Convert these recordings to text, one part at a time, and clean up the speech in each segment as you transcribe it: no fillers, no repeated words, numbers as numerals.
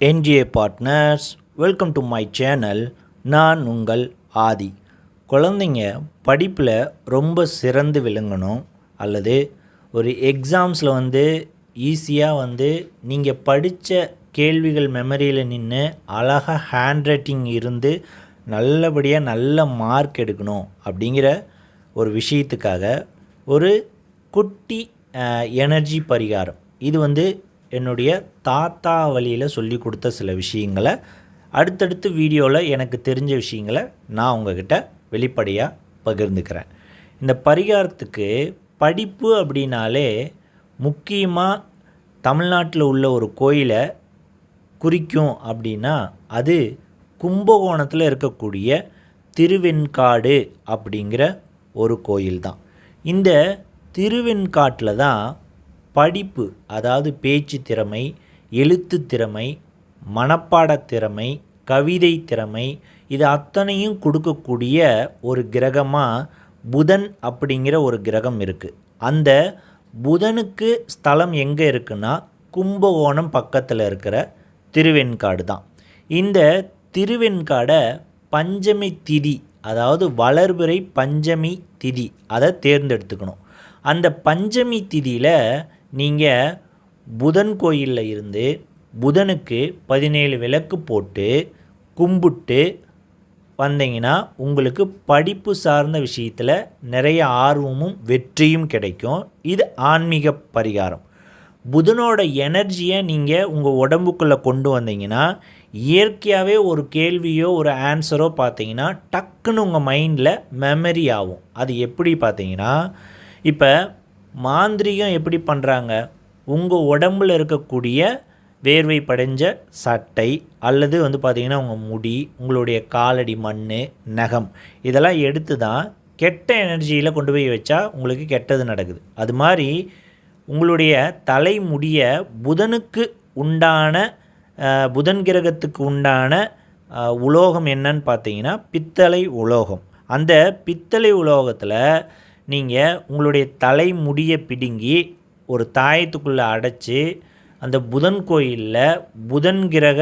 NGA partners welcome to my channel. நான் உங்கள் ஆதி. குழந்தைங்க படிப்பில் ரொம்ப சிறந்து விளங்கணும், அல்லது ஒரு எக்ஸாம்ஸில் ஈஸியாக நீங்கள் படித்த கேள்விகள் மெமரியில் நின்று அழகாக ஹேண்ட் ரைட்டிங் இருந்து நல்லபடியாக நல்ல மார்க் எடுக்கணும் அப்படிங்கிற ஒரு விஷயத்துக்காக ஒரு குட்டி எனர்ஜி பரிகாரம். இது என்னுடைய தாத்தா வழியில் சொல்லி கொடுத்த சில விஷயங்களை அடுத்தடுத்து வீடியோவில் எனக்கு தெரிஞ்ச விஷயங்களை நான் உங்ககிட்ட வெளிப்படையாக பகிர்ந்துக்கிறேன். இந்த பரிகாரத்துக்கு படிப்பு அப்படின்னாலே முக்கியமாக தமிழ்நாட்டில் உள்ள ஒரு கோயிலை குறிக்கும் அப்படின்னா அது கும்பகோணத்தில் இருக்கக்கூடிய திருவெண்காடு அப்படிங்கிற ஒரு கோயில் தான். இந்த திருவெண்காட்டில் தான் படிப்பு, அதாவது பேச்சு திறமை, எழுத்து திறமை, மனப்பாட திறமை, கவிதை திறமை, இது அத்தனையும் கொடுக்கக்கூடிய ஒரு கிரகமாக புதன் அப்படிங்கிற ஒரு கிரகம் இருக்குது. அந்த புதனுக்கு ஸ்தலம் எங்கே இருக்குன்னா கும்பகோணம் பக்கத்தில் இருக்கிற திருவெண்காடு தான். இந்த திருவெண்காடை பஞ்சமி திதி, அதாவது வளர்பிறை பஞ்சமி திதி, அதை தேர்ந்தெடுத்துக்கணும். அந்த பஞ்சமி திதியில் நீங்கள் புதன் கோயிலில் இருந்து புதனுக்கு 17 விளக்கு போட்டு கும்பிட்டு வந்தீங்கன்னா உங்களுக்கு படிப்பு சார்ந்த விஷயத்தில் நிறைய ஆர்வமும் வெற்றியும் கிடைக்கும். இது ஆன்மீக பரிகாரம். புதனோட எனர்ஜியை நீங்கள் உங்கள் உடம்புக்குள்ளே கொண்டு வந்தீங்கன்னா இயற்கையாகவே ஒரு கேள்வியோ ஒரு ஆன்சரோ பார்த்தீங்கன்னா டக்குன்னு உங்கள் மைண்டில் மெமரி ஆகும். அது எப்படி பார்த்தீங்கன்னா, இப்போ மாந்திரிகம் எப்படி பண்ணுறாங்க, உங்கள் உடம்பில் இருக்கக்கூடிய வேர்வை படைஞ்ச சட்டை அல்லது பார்த்திங்கன்னா உங்கள் முடி, உங்களுடைய காலடி, மண், நகம், இதெல்லாம் எடுத்து தான் கெட்ட எனர்ஜியில் கொண்டு போய் வச்சா உங்களுக்கு கெட்டது நடக்குது. அது மாதிரி உங்களுடைய தலைமுடியை புதனுக்கு உண்டான புதன் கிரகத்துக்கு உண்டான உலோகம் என்னன்னு பார்த்தீங்கன்னா பித்தளை உலோகம். அந்த பித்தளை உலோகத்தில் நீங்கள் உங்களுடைய தலைமுடியை பிடுங்கி ஒரு தாயத்துக்குள்ளே அடைச்சி அந்த புதன் கோயிலில் புதன் கிரக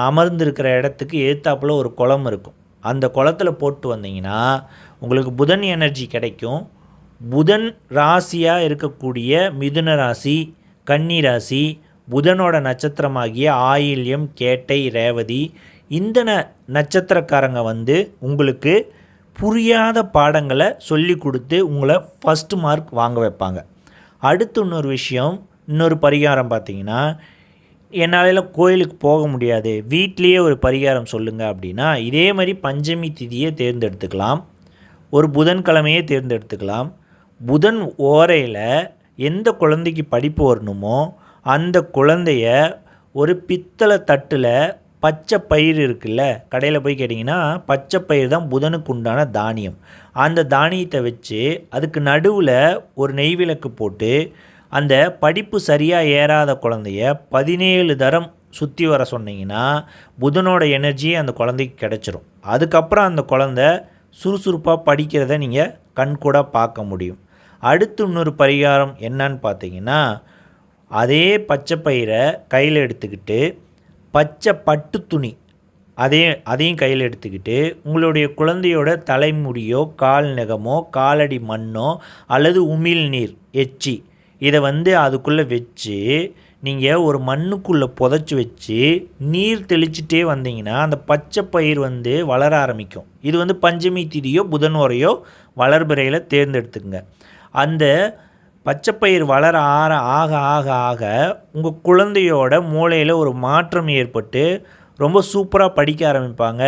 அமர்ந்திருக்கிற இடத்துக்கு எதிர்த்தாப்புல ஒரு குளம் இருக்கும். அந்த குளத்தில் போட்டு வந்தீங்கன்னா உங்களுக்கு புதன் எனர்ஜி கிடைக்கும். புதன் ராசியாக இருக்கக்கூடிய மிதுன ராசி, கன்னி ராசி, புதனோட நட்சத்திரமாகிய ஆயில்யம், கேட்டை, ரேவதி, இந்த நட்சத்திரக்காரங்க உங்களுக்கு புரியாத பாடங்களை சொல்லி கொடுத்து உங்களை ஃபஸ்ட்டு மார்க் வாங்க வைப்பாங்க. அடுத்து இன்னொரு விஷயம், இன்னொரு பரிகாரம் பார்த்திங்கன்னா, என்னால் கோயிலுக்கு போக முடியாது, வீட்லேயே ஒரு பரிகாரம் சொல்லுங்கள் அப்படின்னா இதே மாதிரி பஞ்சமி திதியை தேர்ந்தெடுத்துக்கலாம், ஒரு புதன்கிழமையே தேர்ந்தெடுத்துக்கலாம். புதன் ஓரையில் எந்த குழந்தைக்கு படிப்பு வரணுமோ அந்த குழந்தைய ஒரு பித்தளை தட்டில், பச்சை பயிர் இருக்குல்ல, கடையில் போய் கேட்டிங்கன்னா பச்சை பயிர் தான் புதனுக்கு உண்டான தானியம். அந்த தானியத்தை வச்சு அதுக்கு நடுவில் ஒரு நெய் விளக்கு போட்டு அந்த படிப்பு சரியாக ஏறாத குழந்தைய 17 தரம் சுற்றி வர சொன்னீங்கன்னா புதனோட எனர்ஜி அந்த குழந்தைக்கு கிடச்சிரும். அதுக்கப்புறம் அந்த குழந்தை சுறுசுறுப்பாக படிக்கிறத நீங்கள் கண்கூட பார்க்க முடியும். அடுத்து இன்னொரு பரிகாரம் என்னன்னு பார்த்தீங்கன்னா, அதே பச்சை பயிரை கையில் எடுத்துக்கிட்டு பச்சை பட்டு துணி அதையும் கையில் எடுத்துக்கிட்டு உங்களுடைய குழந்தையோட தலைமுடியோ, கால் நகமோ, காலடி மண்ணோ அல்லது உமிழ்நீர், எச்சி, இதை அதுக்குள்ளே வச்சு நீங்கள் ஒரு மண்ணுக்குள்ளே புதைச்சி வச்சு நீர் தெளிச்சிட்டே வந்தீங்கன்னா அந்த பச்சை பயிர் வளர ஆரம்பிக்கும். இது பஞ்சமி திதியோ புதனோரையோ வளர்பிறையில் தேர்ந்தெடுத்துங்க. அந்த பச்சைப்பயிர் வளர ஆக ஆக ஆக உங்கள் குழந்தையோட மூளையில் ஒரு மாற்றம் ஏற்பட்டு ரொம்ப சூப்பராக படிக்க ஆரம்பிப்பாங்க.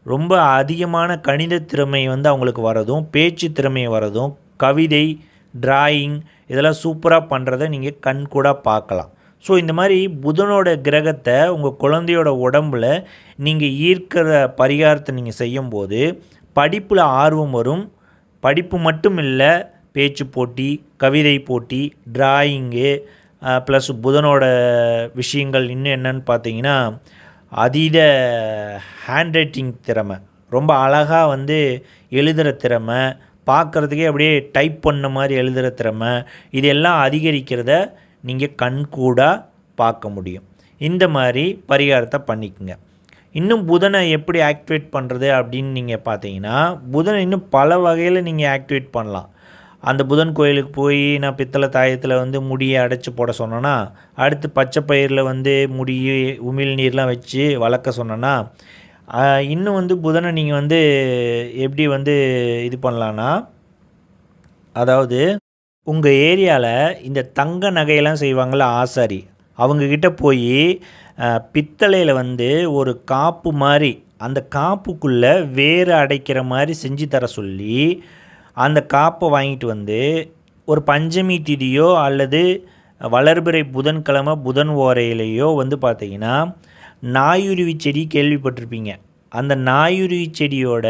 ரொம்ப அதிகமான கணித திறமை அவங்களுக்கு வரதும், பேச்சு திறமை வரதும், கவிதை, டிராயிங், இதெல்லாம் சூப்பராக பண்ணுறதை நீங்கள் கண்கூட பார்க்கலாம். ஸோ இந்த மாதிரி புதனோட கிரகத்தை உங்கள் குழந்தையோட உடம்பில் நீங்கள் ஈர்க்கிற பரிகாரத்தை நீங்கள் செய்யும்போது படிப்பில் ஆர்வம் வரும். படிப்பு மட்டும் இல்லை, பேச்சு போட்டி, கவிதை போட்டி, டிராயிங்கு, ப்ளஸ் புதனோட விஷயங்கள் இன்னும் என்னன்னு பார்த்தீங்கன்னா அதீத ஹேண்ட் ரைட்டிங் திறமை, ரொம்ப அழகாக எழுதுகிற திறமை, பார்க்குறதுக்கே அப்படியே டைப் பண்ண மாதிரி எழுதுகிற திறமை, இதெல்லாம் அதிகரிக்கிறத நீங்கள் கண்கூடாக பார்க்க முடியும். இந்த மாதிரி பரிகாரத்தை பண்ணிக்கோங்க. இன்னும் புதனை எப்படி ஆக்டிவேட் பண்ணுறது அப்படின்னு நீங்கள் பார்த்தீங்கன்னா, புதனை இன்னும் பல வகையில் நீங்கள் ஆக்டிவேட் பண்ணலாம். அந்த புதன் கோயிலுக்கு போய் நான் பித்தளை தாயத்தில் வந்து முடியை அடைச்சி போட சொன்னேன்னா, அடுத்து பச்சை பயிரில் வந்து முடியை உமிழ் நீர்லாம் வச்சு வளர்க்க சொன்னேன்னா, இன்னும் வந்து புதனை நீங்கள் வந்து எப்படி வந்து இது பண்ணலான்னா, அதாவது உங்கள் ஏரியாவில் இந்த தங்க நகையெல்லாம் செய்வாங்கள்ல ஆசாரி, அவங்கக்கிட்ட போய் பித்தளையில் வந்து ஒரு காப்பு மாதிரி, அந்த காப்புக்குள்ளே வேறு அடைக்கிற மாதிரி செஞ்சு தர சொல்லி அந்த காப்பை வாங்கிட்டு வந்து ஒரு பஞ்சமி திதியோ அல்லது வளர்பிறை புதன்கிழமை புதன் ஓரையிலையோ வந்து பார்த்திங்கன்னா, நாயுருவி செடி கேள்விப்பட்டிருப்பீங்க. அந்த நாயுருவி செடியோட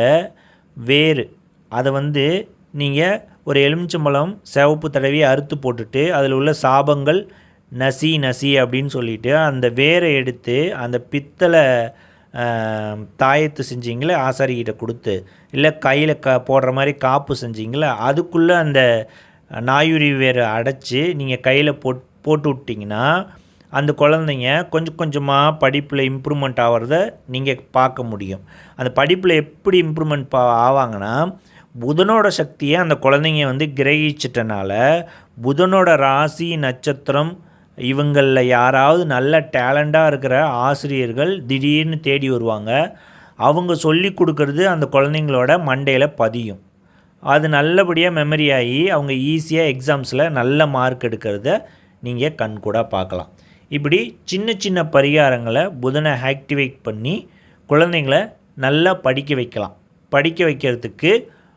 வேர் அதை வந்து நீங்கள் ஒரு எலுமிச்சம்பழம் சிவப்பு தடவி அறுத்து போட்டுட்டு அதில் உள்ள சாபங்கள் நசி நசி அப்படின்னு சொல்லிவிட்டு அந்த வேரை எடுத்து அந்த பித்தளை தாயத்து செஞ்சிங்களே ஆசாரிக்கிட்ட கொடுத்து, இல்லை கையில் போடுற மாதிரி காப்பு செஞ்சிங்களே அதுக்குள்ளே அந்த நாயுருவி வேரை அடைச்சி நீங்கள் கையில் போட்டு விட்டிங்கன்னா அந்த குழந்தைங்க கொஞ்சம் கொஞ்சமாக படிப்பில் இம்ப்ரூவ்மெண்ட் ஆகிறத நீங்கள் பார்க்க முடியும். அந்த படிப்பில் எப்படி இம்ப்ரூவ்மெண்ட் ஆவாங்கன்னா, புதனோட சக்தியை அந்த குழந்தைங்க வந்து கிரகிச்சிட்டனால புதனோட ராசி நட்சத்திரம் இவங்களில் யாராவது நல்ல டேலண்டாக இருக்கிற ஆசிரியர்கள் திடீர்னு தேடி வருவாங்க. அவங்க சொல்லி கொடுக்கறது அந்த குழந்தைங்களோட மண்டையில் பதியும். அது நல்லபடியாக மெமரி ஆகி அவங்க ஈஸியாக எக்ஸாம்ஸில் நல்ல மார்க் எடுக்கிறத நீங்கள் கண்கூட பார்க்கலாம். இப்படி சின்ன சின்ன பரிகாரங்களை புதனை ஆக்டிவேட் பண்ணி குழந்தைங்களை நல்லா படிக்க வைக்கலாம். படிக்க வைக்கிறதுக்கு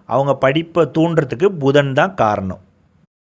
அவங்க படிப்பை தூண்டுறதுக்கு புதன் தான் காரணம்.